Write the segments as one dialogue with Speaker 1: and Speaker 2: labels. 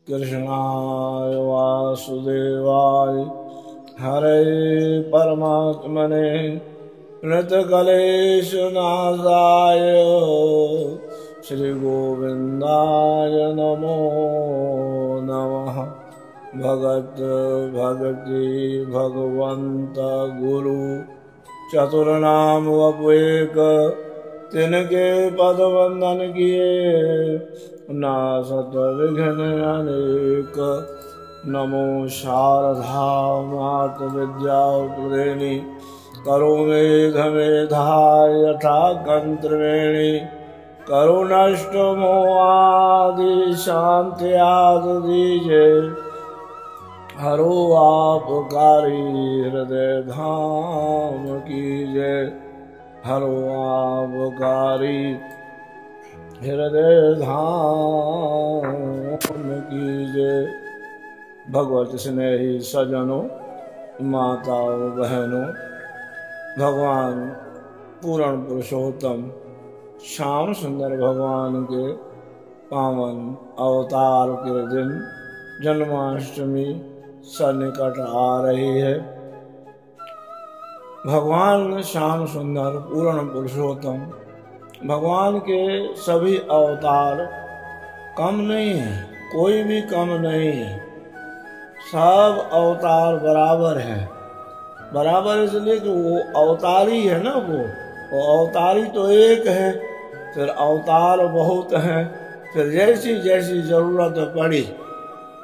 Speaker 1: कृष्णाय वासुदेवाय हरे परमात्मने नृतकलेशनाशाय श्री गोविंदाय नमो नमः। भगत भगति भगवंत गुरु चतुर्नाम वपुएक तिनके पद वंदन किए नासत विघ्न अनेक। नमो शारदा मात विद्या प्रदेनी करो मेघ मेधाय यथा कंत्रवेणी करो नष्ट मोहादि शांति आदि दीजे हरो आपकारी हृदय धाम कीजे हरो आपकारी हृदय धाम कीजे। भगवत स्नेही सजनों माताओं बहनों, भगवान पूर्ण पुरुषोत्तम श्याम सुंदर भगवान के पावन अवतार के दिन जन्माष्टमी सन्निकट आ रही है। भगवान श्याम सुंदर पूर्ण पुरुषोत्तम भगवान के सभी अवतार कम नहीं है, कोई भी कम नहीं है। सब अवतार बराबर है। बराबर इसलिए कि वो अवतारी है ना, वो अवतारी तो एक है, फिर अवतार बहुत हैं। फिर जैसी जैसी जरूरत पड़ी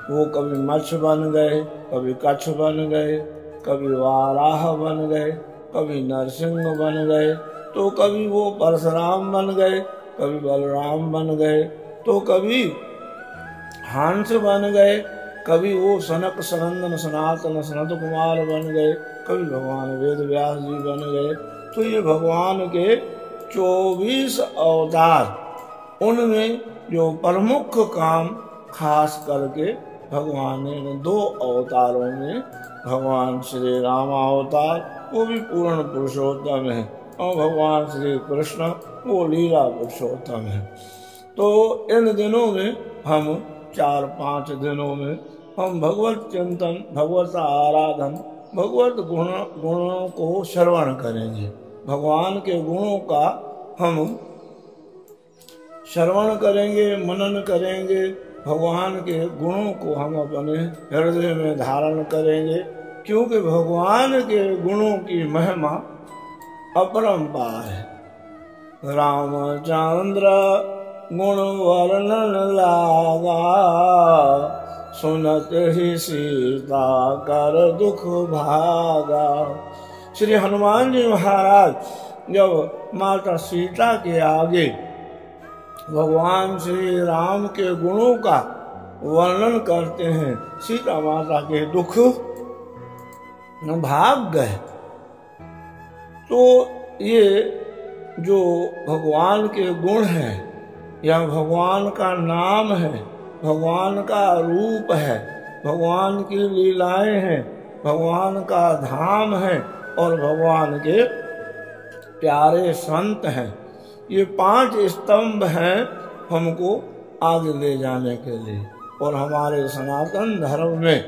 Speaker 1: वो कभी मत्स्य बन गए, कभी कच्छ बन गए, कभी वाराह बन गए, कभी नरसिंह बन गए, तो कभी वो परशुराम बन गए, कभी बलराम बन गए, तो कभी हंस बन गए, कभी वो सनक सनंदन सनातन सनत कुमार बन गए, कभी भगवान वेद व्यास जी बन गए। तो ये भगवान के 24 अवतार, उनमें जो प्रमुख काम खास करके भगवान ने 2 अवतारों में, भगवान श्री राम अवतार वो भी पूर्ण पुरुषोत्तम है, और भगवान श्री कृष्ण वो लीला पुरुषोत्तम है। तो इन दिनों में हम 4-5 दिनों में हम भगवत चिंतन, भगवत आराधन, भगवत गुणों को श्रवण करेंगे। भगवान के गुणों का हम श्रवण करेंगे, मनन करेंगे। भगवान के गुणों को हम अपने हृदय में धारण करेंगे, क्योंकि भगवान के गुणों की महिमा अपरंपार है। रामचंद्र गुण वर्णन लागा, सुनत ही सीता कर दुख भागा। श्री हनुमान जी महाराज जब माता सीता के आगे भगवान श्री राम के गुणों का वर्णन करते हैं, सीता माता के दुख भाग गए। तो ये जो भगवान के गुण हैं, या भगवान का नाम है, भगवान का रूप है, भगवान की लीलाएं हैं, भगवान का धाम है, और भगवान के प्यारे संत हैं। ये 5 स्तंभ हैं हमको आगे ले जाने के लिए। और हमारे सनातन धर्म में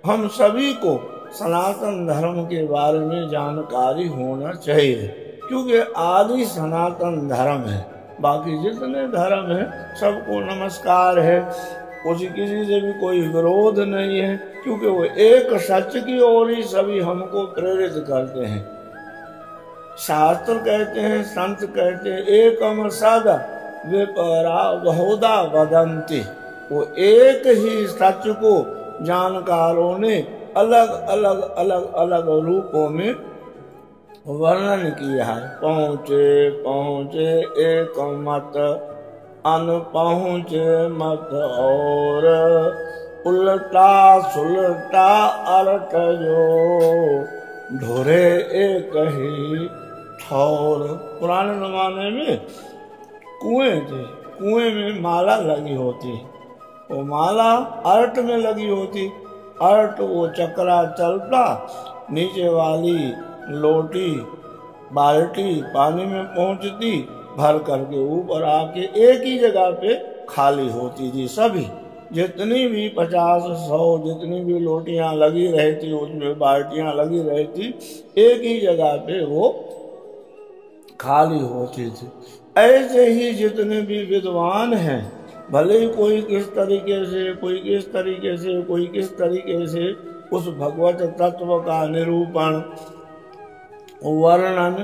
Speaker 1: हम सभी को सनातन धर्म के बारे में जानकारी होना चाहिए, क्योंकि आदि सनातन धर्म है। बाकी जितने धर्म है सबको नमस्कार है, किसी से भी कोई विरोध नहीं है, क्योंकि वो एक सच की ओर ही सभी हमको प्रेरित करते हैं। शास्त्र कहते हैं, संत कहते हैं, एकम सद विपरा बहुधा वदंती। वो एक ही सच को जानकारों ने अलग अलग अलग अलग रूपों में वर्णन किया है। पहुँचे पहुँचे एक मत, अन पहुँचे मत और, उल्टा सुलटा अर्थ जो, ढोरे एक ही ठौर। पुराने जमाने में कुएं थे, कुएं में माला लगी होती, वो माला अर्थ में लगी होती। अर्थ वो चक्रा चलता, नीचे वाली लोटी बाल्टी पानी में पहुंचती, भर करके ऊपर आके एक ही जगह पे खाली होती थी सभी। जितनी भी 50-100 जितनी भी लोटियां लगी रही थी, उसमें बाल्टियां लगी रही थी, एक ही जगह पे वो खाली होती थी। ऐसे ही जितने भी विद्वान हैं, भले ही कोई किस तरीके से, कोई किस तरीके से, कोई किस तरीके से उस भगवत तत्व का निरूपण वर्णन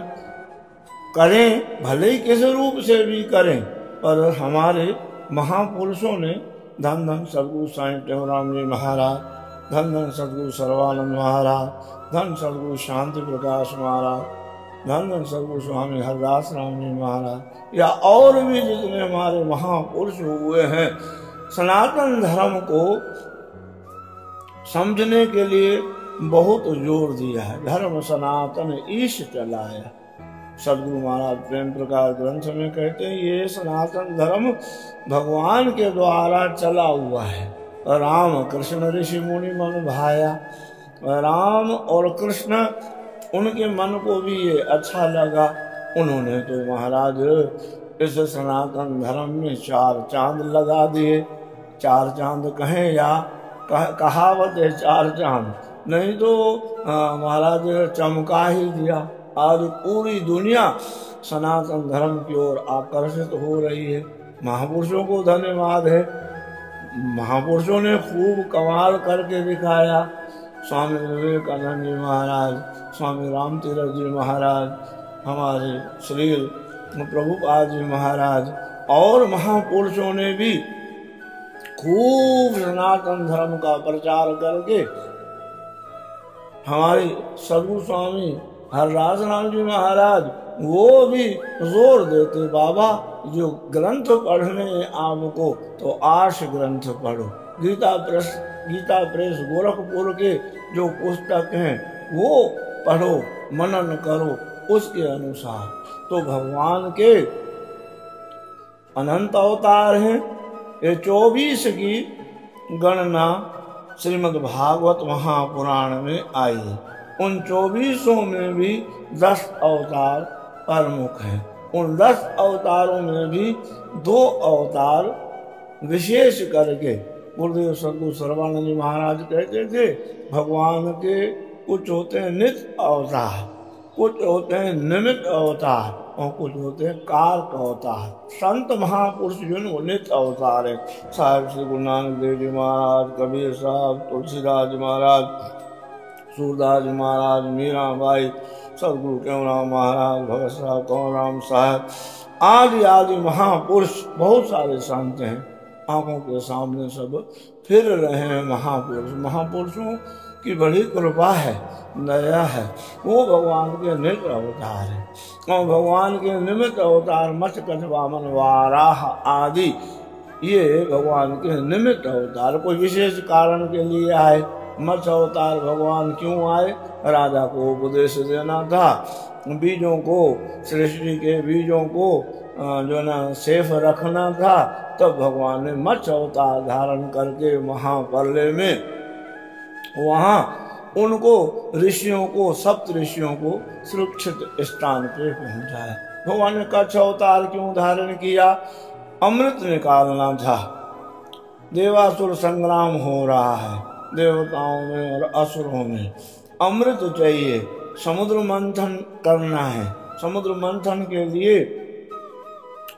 Speaker 1: करें, भले ही किस रूप से भी करें, पर हमारे महापुरुषों ने, धन धन सदगुरु साईं टेऊराम जी महाराज, धन धन सदगुरु सर्वानंद महाराज, धन सदगुरु शांति प्रकाश महाराज, धन धन सदगुरु स्वामी हरदास राम जी महाराज, या और भी जितने हमारे महापुरुष हुए हैं, सनातन धर्म को समझने के लिए बहुत जोर दिया है। धर्म सनातन ईश चलाया। सदगुरु महाराज प्रेम प्रकाश ग्रंथ में कहते हैं, ये सनातन धर्म भगवान के द्वारा चला हुआ है। राम कृष्ण ऋषि मुनि मन भाया। राम और कृष्ण, उनके मन को भी ये अच्छा लगा। उन्होंने तो महाराज इस सनातन धर्म में 4 चांद लगा दिए। 4 चांद कहें या कहावत है 4 चांद, नहीं तो महाराज चमका ही दिया। आज पूरी दुनिया सनातन धर्म की ओर आकर्षित हो रही है। महापुरुषों को धन्यवाद है, महापुरुषों ने खूब कमाल करके दिखाया। स्वामी विवेकानंद जी महाराज, स्वामी राम तीरथ जी महाराज, हमारे श्री प्रभुपाद जी महाराज और महापुरुषों ने भी खूब सनातन धर्म का प्रचार करके, हमारे सदगुरु स्वामी हरदास राम जी महाराज वो भी जोर देते, बाबा जो ग्रंथ पढ़ने आपको तो 8 ग्रंथ पढ़ो। गीता प्रेस गोरखपुर के जो पुस्तक हैं वो पढ़ो, मनन करो उसके अनुसार। तो भगवान के अनंत अवतार हैं। ये 24 की गणना श्रीमद् भागवत महापुराण में आई। उन 24 में भी 10 अवतार प्रमुख हैं। उन 10 अवतारों में भी 2 अवतार विशेष करके गुरुदेव सदगुरु सर्वानंद जी महाराज कहते थे, भगवान के कुछ होते हैं नित्य अवतार, कुछ होते हैं निमित्त अवतार और कुछ होते हैं कारक अवतार। संत महापुरुष जो है वो नित्य अवतार है। साहिब श्री गुरु नानक देव जी महाराज, कबीर साहब, तुलसीदास जी महाराज, सूरदास जी महाराज, मीराबाई, सदगुरु टेऊराम महाराज, भगत साहब, कंवरराम साहब आदि आदि महापुरुष, बहुत सारे संत हैं। आंखों के सामने सब फिर रहे हैं महापुरुष। महापुरुषों की बड़ी कृपा है, दया है। वो भगवान के नित्य अवतार है। और भगवान के निमित्त अवतार मत्स्य कच्छ वामन वाराह आदि, ये भगवान के निमित्त अवतार कोई विशेष कारण के लिए आए। मत्स्य अवतार भगवान क्यों आए? राजा को उपदेश देना था, बीजों को, सृष्टि के बीजों को जो ना सेफ रखना था। तब भगवान ने मत्स्य अवतार धारण करके महाप्रलय में वहां उनको ऋषियों को, 7 ऋषियों को सुरक्षित स्थान पे पहुंचाया। भगवान ने कच्छ अवतार क्यों धारण किया? अमृत निकालना था। देवासुर संग्राम हो रहा है, देवताओं में और असुरों में अमृत चाहिए। समुद्र मंथन करना है। समुद्र मंथन के लिए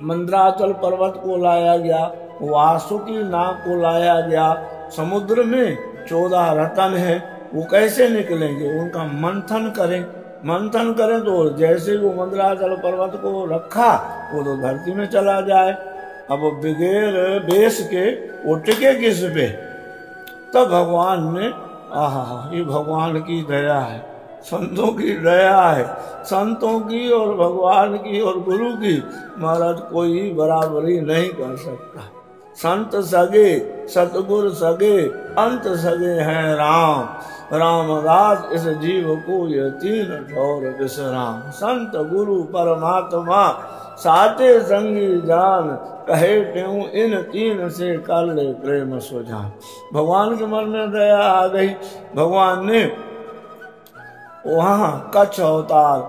Speaker 1: मंदराचल पर्वत को लाया गया, वासुकी नाग को लाया गया। समुद्र में 14 रत्न है, वो कैसे निकलेंगे? उनका मंथन करें। मंथन करें तो जैसे वो मंदराचल पर्वत को रखा वो तो धरती में चला जाए। अब बगैर बेस के वो टिके किस पे? तब भगवान ने, आहा, ये भगवान की दया है, संतों की दया है। संतों की और भगवान की और गुरु की महाराज कोई बराबरी नहीं कर सकता। संत सगे, सतगुरु सगे, अंत सगे हैं राम। रामदास इस जीव को ये 3 ठौर विश्राम। संत गुरु परमात्मा साते संगी जान, कहे त्यों इन 3 से कर ले प्रेम सुजान। भगवान के मन में दया आ गई। भगवान ने वहां कच्छ अवतार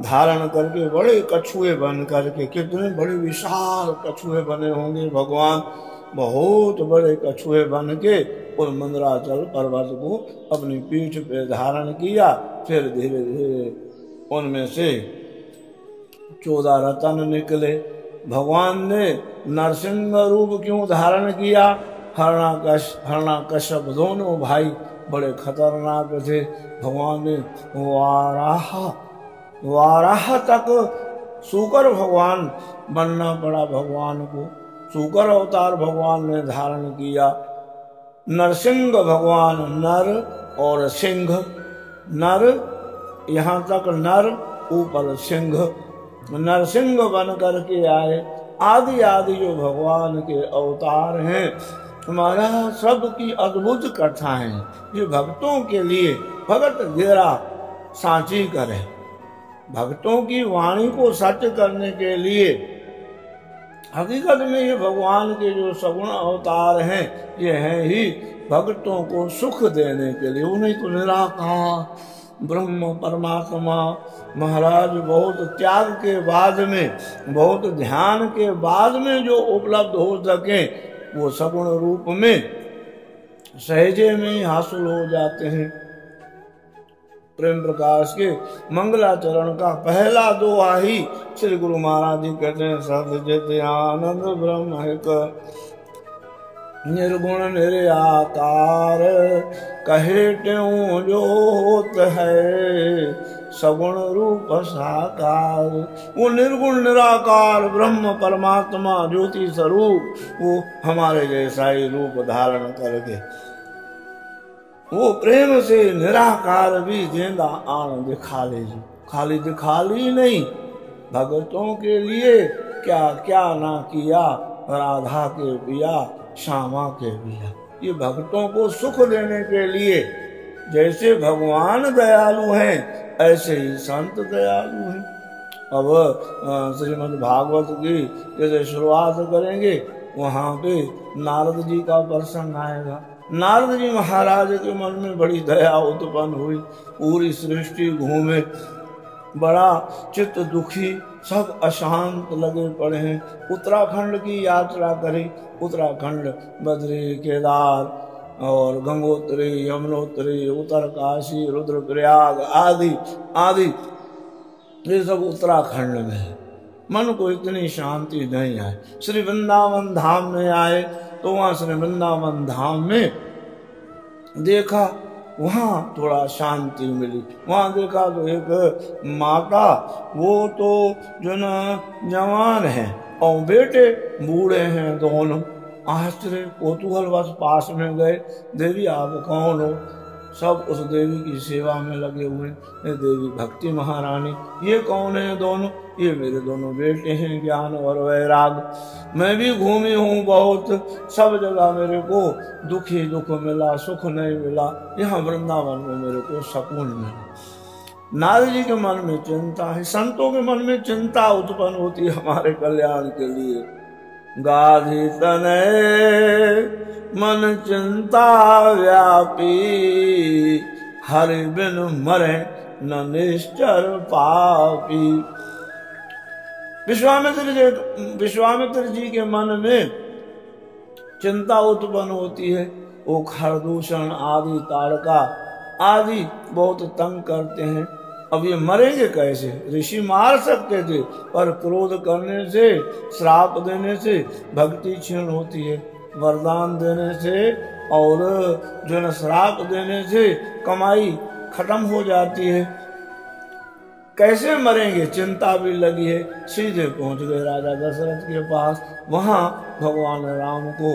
Speaker 1: धारण करके बड़े कछुए बन करके, कितने बड़े विशाल कछुए बने होंगे भगवान। बहुत बड़े कछुए बन के उस मंदराचल पर्वत को अपनी पीठ पे धारण किया। फिर धीरे धीरे उनमें से 14 रतन निकले। भगवान ने नरसिंह रूप क्यों धारण किया? हरणाकश्यप दोनों भाई बड़े खतरनाक थे। भगवान ने वाराह तक शूकर भगवान बनना पड़ा। भगवान को शूकर अवतार भगवान ने धारण किया। नरसिंह भगवान नर और सिंह, नर यहाँ तक नर ऊपर सिंह, नरसिंह बन करके आए। आदि आदि जो भगवान के अवतार हैं, हमारा सबकी अद्भुत कथा है। ये भक्तों के लिए भगत घेरा सांची करे, भक्तों की वाणी को सत्य करने के लिए हकीकत में ये भगवान के जो सगुण अवतार हैं, ये हैं ही भक्तों को सुख देने के लिए। उन्हें तो निराकार ब्रह्म परमात्मा महाराज बहुत त्याग के बाद में, बहुत ध्यान के बाद में जो उपलब्ध हो सके, वो सगुण रूप में सहजे में ही हासिल हो जाते हैं। प्रेम प्रकाश के मंगलाचरण का पहला दोहा ही श्री गुरु महाराज जी कहते हैं, सद्यते आनंद ब्रह्म निर्गुण निराकार कहे त्यों जो होत है सगुण रूप साकार। वो निर्गुण निराकार ब्रह्म परमात्मा ज्योति स्वरूप वो हमारे जैसा ही रूप धारण करके वो प्रेम से निराकार भी जिंदा आन दिखा ले। खाली दिखा ली नहीं, भगतों के लिए क्या क्या ना किया, राधा के पिया श्यामा के पिया। ये भक्तों को सुख देने के लिए, जैसे भगवान दयालु हैं ऐसे ही संत दयालु हैं। अब श्रीमद् भागवत की जैसे शुरुआत करेंगे, वहां पे नारद जी का प्रसंग आएगा। नारद जी महाराज के मन में बड़ी दया उत्पन्न हुई। पूरी सृष्टि घूमे, बड़ा चित्त दुखी, सब अशांत लगे पड़े हैं। उत्तराखंड की यात्रा करी। उत्तराखंड बद्री, केदार और गंगोत्री, यमुनोत्री, उत्तरकाशी, रुद्रप्रयाग आदि आदि, ये सब उत्तराखंड में है। मन को इतनी शांति नहीं आई। श्री वृंदावन धाम में आए तो वहां श्री वृंदावन धाम में देखा, वहां थोड़ा शांति मिली। वहां देखा तो एक माता, वो तो जो न जवान है और बेटे बूढ़े हैं दोनों। आश्चर्य कौतूहल बस पास में गए, देवी आप कौन हो? सब उस देवी की सेवा में लगे हुए। देवी भक्ति महारानी, ये कौन है दोनों? ये मेरे दोनों बेटे हैं, ज्ञान और वैराग। मैं भी घूमी हूँ बहुत, सब जगह मेरे को दुख ही दुख मिला, सुख नहीं मिला। यहाँ वृंदावन में मेरे को सुकून मिला। नारद जी के मन में चिंता है, संतों के मन में चिंता उत्पन्न होती है हमारे कल्याण के लिए। गाधी तनय मन चिंता व्यापी, हरि बिन मरे न निश्चर पापी। विश्वामित्र जी के मन में चिंता उत्पन्न होती है। वो खरदूषण आदि, ताड़का आदि बहुत तंग करते हैं। अब ये मरेंगे कैसे? ऋषि मार सकते थे, पर क्रोध करने से, श्राप देने से भक्ति क्षीण होती है। वरदान देने से और जो न श्राप देने से कमाई खत्म हो जाती है। कैसे मरेंगे? चिंता भी लगी है। सीधे पहुंच गए राजा दशरथ के पास। वहां भगवान राम को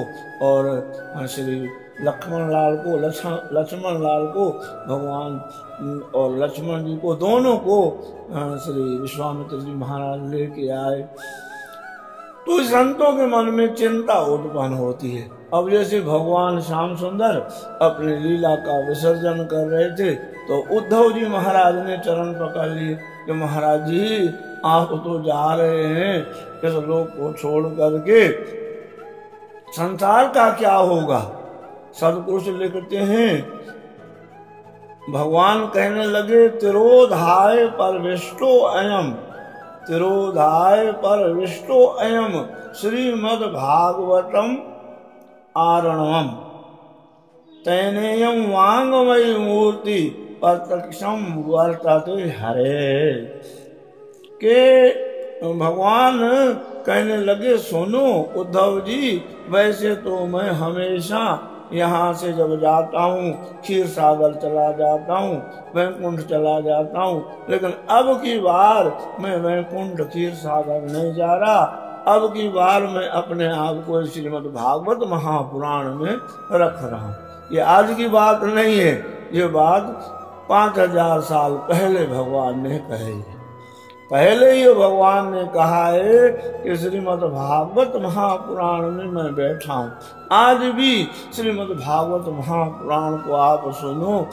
Speaker 1: और श्री लक्ष्मण लाल को भगवान और लक्ष्मण जी को, दोनों को श्री विश्वामित्र जी महाराज लेके आए। तो संतों के मन में चिंता उत्पन्न होती है। अब जैसे भगवान श्याम सुंदर अपनी लीला का विसर्जन कर रहे थे, तो उद्धव जी महाराज ने चरण पकड़ लिए कि महाराज जी आप तो जा रहे हैं इस लोक को छोड़ करके, संसार का क्या होगा? सदपुरुष लिखते हैं, भगवान कहने लगे, तिरोधाय परविष्टो अयम, तिरोधाय परविष्टो अयम श्रीमद् भागवतम आरणवम तैनेयम वांगमयी मूर्ति प्रत्यक्षम वर्तते हरे। के भगवान कहने लगे, सुनो उद्धव जी, वैसे तो मैं हमेशा यहाँ से जब जाता हूँ क्षीर सागर चला जाता हूँ, वैकुंठ चला जाता हूँ, लेकिन अब की बार मैं वैकुंठ क्षीर सागर नहीं जा रहा। अब की बार मैं अपने आप को श्रीमद् भागवत महापुराण में रख रहा हूँ। ये आज की बात नहीं है, ये बात 5000 साल पहले भगवान ने कही है। पहले ही भगवान ने कहा है कि श्रीमद् भागवत महापुराण में मैं बैठा हूँ। आज भी श्रीमद् भागवत महापुराण को आप सुनो।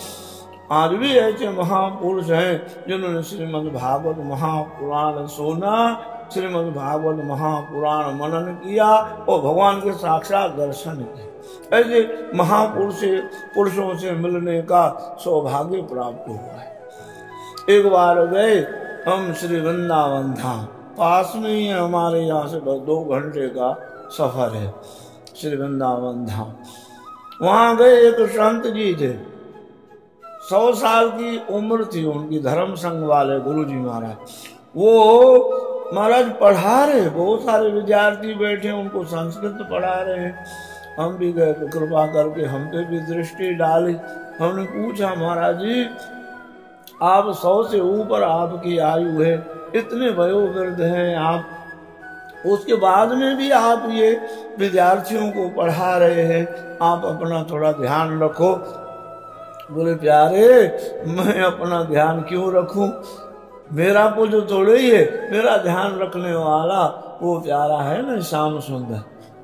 Speaker 1: आज भी ऐसे महापुरुष हैं जिन्होंने श्रीमद् भागवत महापुराण सुना, श्रीमद् भागवत महापुराण मनन किया और भगवान के साक्षात दर्शन किए। ऐसे महापुरुषों से मिलने का सौभाग्य प्राप्त हुआ है। एक बार गए हम श्री वृंदावन धाम, पास में ही है हमारे यहाँ से, बस 2 घंटे का सफर है श्री वृंदावन धाम। वहां गए, एक संत जी थे, 100 साल की उम्र थी उनकी, धर्म संघ वाले गुरु जी महाराज। वो महाराज पढ़ा रहे, बहुत सारे विद्यार्थी बैठे उनको संस्कृत पढ़ा रहे हैं। हम भी गए तो कृपा करके हम पे भी दृष्टि डाली। हमने पूछा, महाराज जी आप 100 से ऊपर आपकी आयु है, इतने वयोवृद्ध हैं आप, उसके बाद में भी आप ये विद्यार्थियों को पढ़ा रहे हैं, आप अपना थोड़ा ध्यान रखो। बोले, प्यारे मैं अपना ध्यान क्यों रखूं, मेरा को जो थोड़े ही है, मेरा ध्यान रखने वाला वो प्यारा है ना श्याम सुंदर।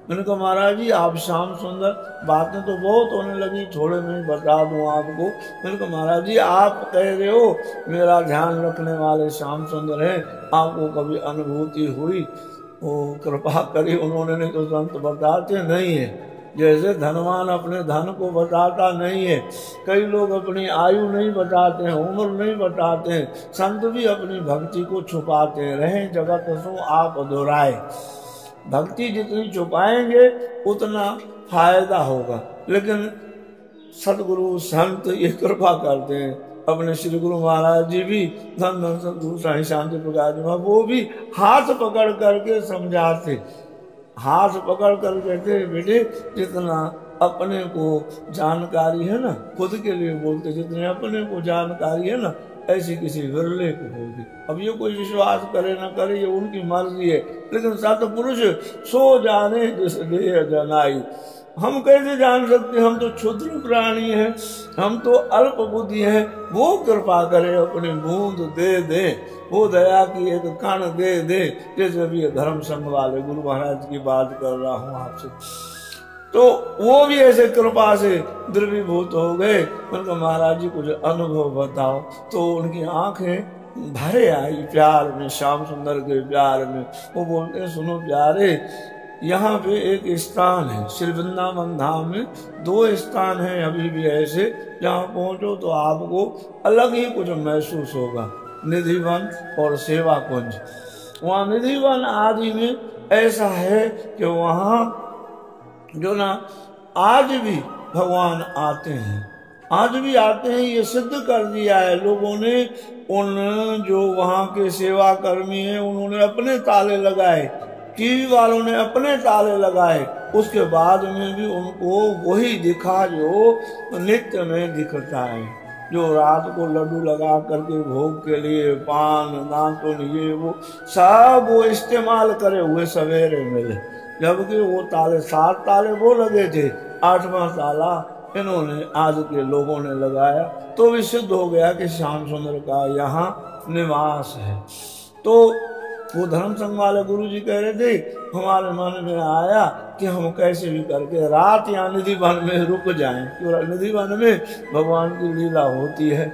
Speaker 1: मैंने कहा, महाराज जी आप श्याम सुंदर, बातें तो बहुत होने लगी, थोड़े में बता दूं आपको। मैंने कहा, महाराज जी आप कह रहे हो मेरा ध्यान रखने वाले श्याम सुंदर हैं, आपको कभी अनुभूति हुई? वो कृपा करी उन्होंने, नहीं तो संत बताते नहीं है। जैसे धनवान अपने धन को बताता नहीं है, कई लोग अपनी आयु नहीं बताते हैं, उम्र नहीं बताते हैं, संत भी अपनी भक्ति को छुपाते रहे। जगत सो आप दोहराए, भक्ति जितनी छुपाएंगे उतना फायदा होगा। लेकिन सतगुरु संत ये कृपा करते हैं। अपने श्री गुरु महाराज जी भी, धन धन सतगुरु साईं शांति प्रकाश जी, वो भी हाथ पकड़ करके समझाते, हाथ पकड़ कर कहते, बेटे जितना अपने को जानकारी है ना, खुद के लिए बोलते, जितने अपने को जानकारी है ना ऐसी किसी विरले को होगी। अब ये कोई विश्वास करे ना करे, ये उनकी मर्जी है, लेकिन सतपुरुष सो जाने जिस देह जनाई। हम कैसे जान सकते, हम तो क्षुद्र प्राणी हैं, हम तो अल्प बुद्धि हैं। वो कृपा करे, अपनी बूंद दे दे, वो दया की एक कण दे दे। जैसे भी धर्म संघ वाले गुरु महाराज की बात कर रहा हूँ आपसे, तो वो भी ऐसे कृपा से द्रवीभूत हो गए। उनको महाराज जी कुछ अनुभव बताओ, तो उनकी आंखें भरे आई प्यार में, श्याम सुंदर के प्यार में। वो बोलते हैं, सुनो प्यारे, यहाँ पे एक स्थान है श्री वृंदावन धाम में, 2 स्थान हैं अभी भी ऐसे, जहाँ पहुंचो तो आपको अलग ही कुछ महसूस होगा, निधिवन और सेवा कुंज। वहाँ निधिवन आदि में ऐसा है कि वहाँ जो ना आज भी भगवान आते हैं, आज भी आते हैं। ये सिद्ध कर दिया है लोगों ने। उन जो वहाँ के सेवा कर्मी हैं उन्होंने अपने ताले लगाए, टीवी वालों ने अपने ताले लगाए, उसके बाद में भी उनको वही दिखा जो नित्य में दिखता है। जो रात को लड्डू लगा करके भोग के लिए पान नातुन ये वो सब वो इस्तेमाल करे हुए सवेरे मिले, जबकि वो ताले 7 ताले वो लगे थे, 8वां ताला इन्होंने आज के लोगों ने लगाया। तो भी सिद्ध हो गया कि श्याम सुंदर का यहाँ निवास है। तो वो धर्म संघ वाले गुरु जी कह रहे थे, हमारे मन में आया कि हम कैसे भी करके रात यहाँ निधिवन में रुक जाएं, क्योंकि निधिवन में भगवान की लीला होती है।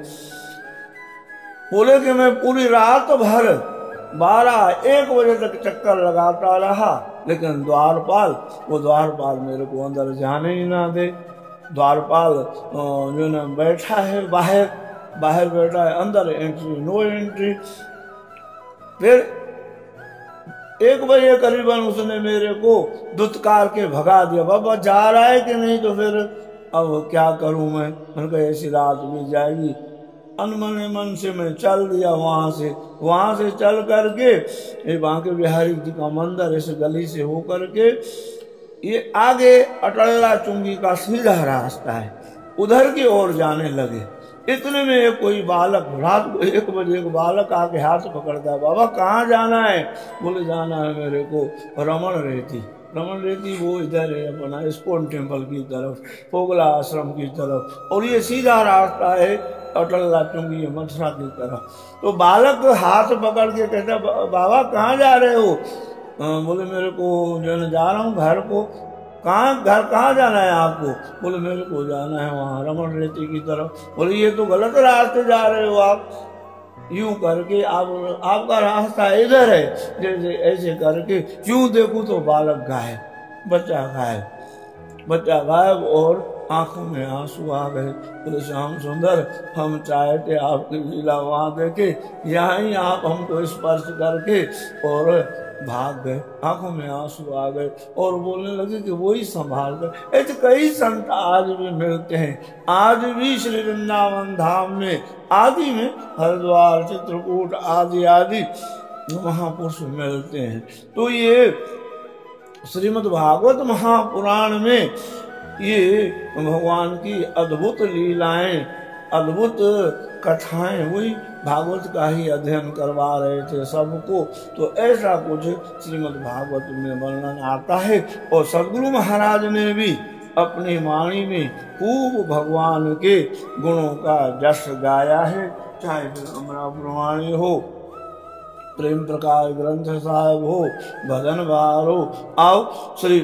Speaker 1: बोले कि मैं पूरी रात भर 12-1 बजे तक चक्कर लगाता रहा, लेकिन द्वारपाल मेरे को अंदर जाने ही ना दे। द्वारपाल जो ना बैठा है बाहर बैठा है, अंदर एंट्री नो एंट्री। फिर 1 बजे करीबन उसने मेरे को दुत्कार के भगा दिया। बाबा जा रहा है कि नहीं, तो फिर अब क्या करूं मैं। मैंने कहा ऐसी रात बीत जाएगी। अनमने मन से मैं चल दिया वहां से चल करके ये बांके बिहारी जी का मंदिर इस गली से हो करके ये आगे अटल्ला चुंगी का सीधा रास्ता है, उधर की ओर जाने लगे। इतने में एक कोई बालक, रात को 1 बजे एक बालक आके हाथ पकड़ता है, बाबा कहाँ जाना है। बोले जाना है मेरे को रमन रेती वो इधर है अपना इस्कॉन टेम्पल की तरफ, पोगला आश्रम की तरफ, और ये सीधा रास्ता है अटल्ला चुंगी मथुरा की तरफ। तो बालक हाथ पकड़ के कहता बाबा कहाँ जा रहे हो। बोले मेरे को जो जा रहा हूँ घर को। घर कहाँ जाना है आपको। बोले मेरे को जाना है वहाँ रमन रेती की तरफ। बोले ये तो गलत रास्ते जा रहे हो आप, यूं करके आपका रास्ता इधर है, जैसे ऐसे करके क्यों देखूं तो बालक गायब, बच्चा गायब और आंखों में आंसू आ गए। बोले श्याम सुंदर हम चाहते आपकी लीला वहां देखे, यहाँ ही आप हमको स्पर्श करके और भाग गए। आंखों में आंसू आ गए और बोलने लगे कि वही संभाल कर। ऐसे कई संत आज भी मिलते हैं, आज भी श्री वृंदावन धाम में आदि में हरिद्वार चित्रकूट आदि महापुरुष मिलते हैं। तो ये श्रीमद् भागवत महापुराण में ये भगवान की अद्भुत लीलाएं, अद्भुत कथाएं, वही भागवत का ही अध्ययन करवा रहे थे सबको। तो ऐसा कुछ श्रीमद् भागवत में वर्णन आता है। और सद्गुरु महाराज ने भी अपनी वाणी में खूब भगवान के गुणों का जश गाया है, चाहे फिर अमरापुरवाणी हो, प्रेम प्रकाश ग्रंथ साहब हो, भजन वार हो। आओ श्री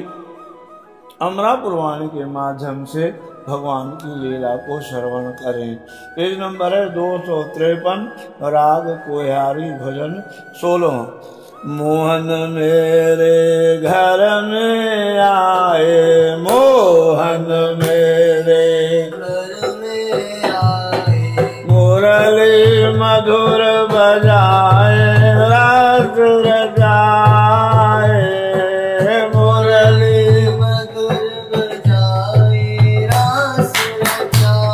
Speaker 1: अमरापुरवाणी के माध्यम से भगवान की लीला को श्रवण करें। पेज नंबर है 253, राग कोयारी भजन 16। मोहन मेरे घर में आए, मोहन मेरे घर में आए, मुरली मधुर बजाए रास रचाए, मुरली मधुर बजाए रास रचाए,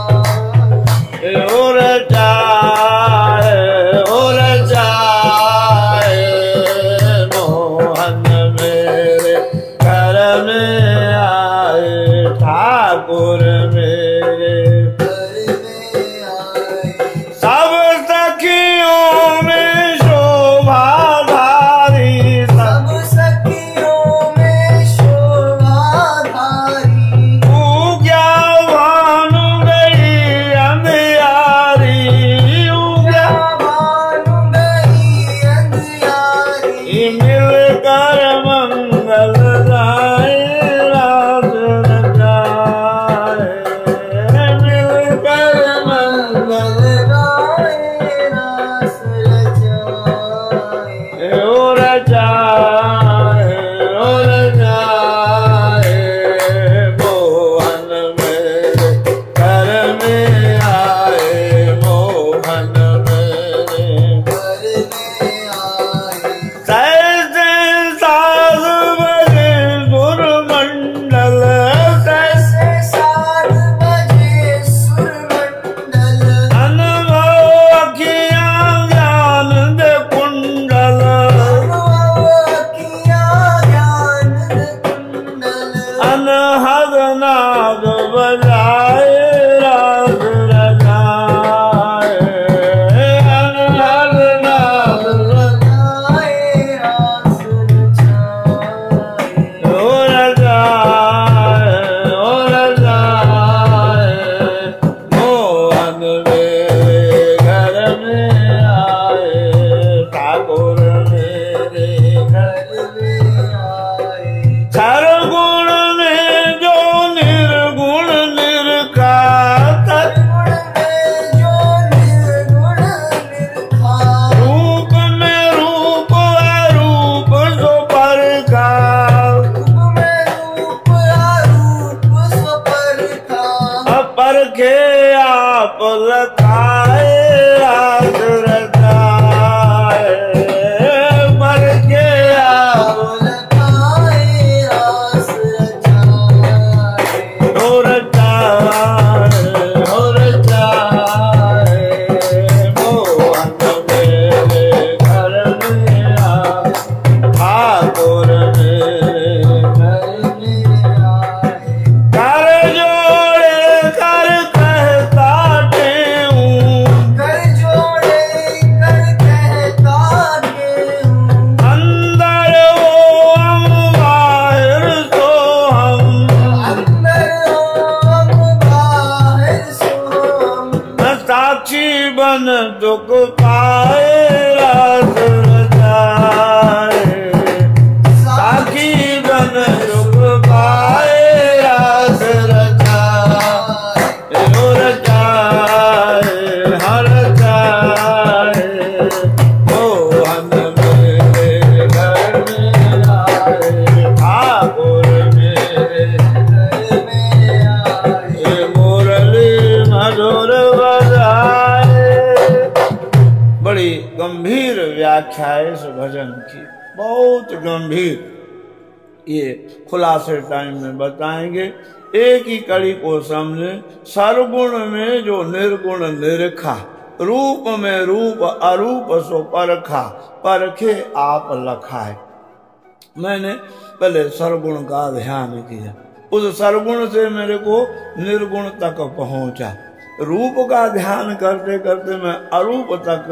Speaker 1: और जाए मोहन मेरे घर में आए, ठाकुर मेरे घर में आए, सब सखियों में शोभा धारी, सब सखियों में शोभा धारी, उग्या भानु गई अंधियारी, उग्या भानु गई अंधियारी, मिलकर मंगल गाए रास रचाए, मिलकर मंगल गाए रास रचाए, और जाए मोहन मेरे घर में आए, मोहन मेरे घर में आए, कैसे साध बजे सुरमंडल, कैसे साध बजे सुरमंडल, अनुभव अखियां ज्ञान दे कुंडल, अनुभव अखियां ज्ञान दे कुंडल, अनहद नाद बजाए रास रचाए, अनहद नाद बजाए रास रचाए, और जाए मोहन मेरे घर में आए, ठाकुर मेरे घर में आए, क्षर गुण में जो निर्गुण निर्खात, जो निर्गुण निर्खात, रूप में रूप अरूप सो परखा, रूप में रूप अरूप सो परखा, परखे आप लखाए रास रचाए, परखे आप बन दुख पाए रास रचाए, साखी बन दुख पाए रास रचाए, रचाए हर रचाए, मोहन मेरे घर में आए, ठाकुर मेरे घर में आए, मुरली मधुर बजाए। बड़ी गंभीर व्याख्या है इस भजन की, बहुत गंभीर। ये खुलासे टाइम में बताएंगे। एक ही कड़ी को समझे। सर्वगुण में जो निर्गुण निरखा, रूप में रूप अरूप सो परखा, परखे आप लखाए। मैंने पहले सर्वगुण का ध्यान किया, उस सर्वगुण से मेरे को निर्गुण तक पहुंचा। रूप का ध्यान करते करते मैं अरूप तक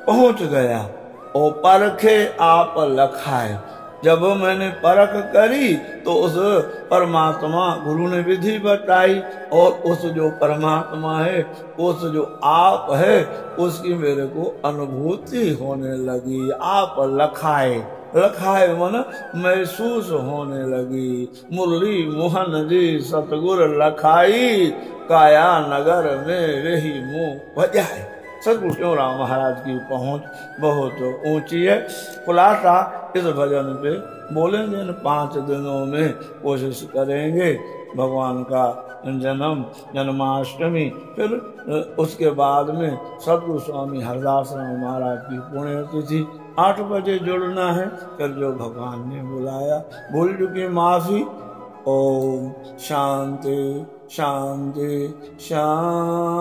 Speaker 1: पहुंच गया और परखे आप लखाए। जब मैंने परख करी तो उस परमात्मा, गुरु ने विधि बताई, और उस जो परमात्मा है, उस जो आप है, उसकी मेरे को अनुभूति होने लगी। आप लखाए, लखाए मन महसूस होने लगी। मुरली मोहन जी सतगुर लखाई, काया नगर में वही मुंह बजाए। सतगुरु श्योराम महाराज की पहुंच बहुत ऊंची है। खुलासा इस भजन पे बोलेंगे। इन 5 दिनों में कोशिश करेंगे। भगवान का जन्म, जन्माष्टमी, फिर उसके बाद में सतगुरु स्वामी हरदास राम महाराज की पुण्यतिथि। 8 बजे जुड़ना है। फिर जो भगवान ने बुलाया, भूल चुकी माफी। ओम शांति शांति शांति।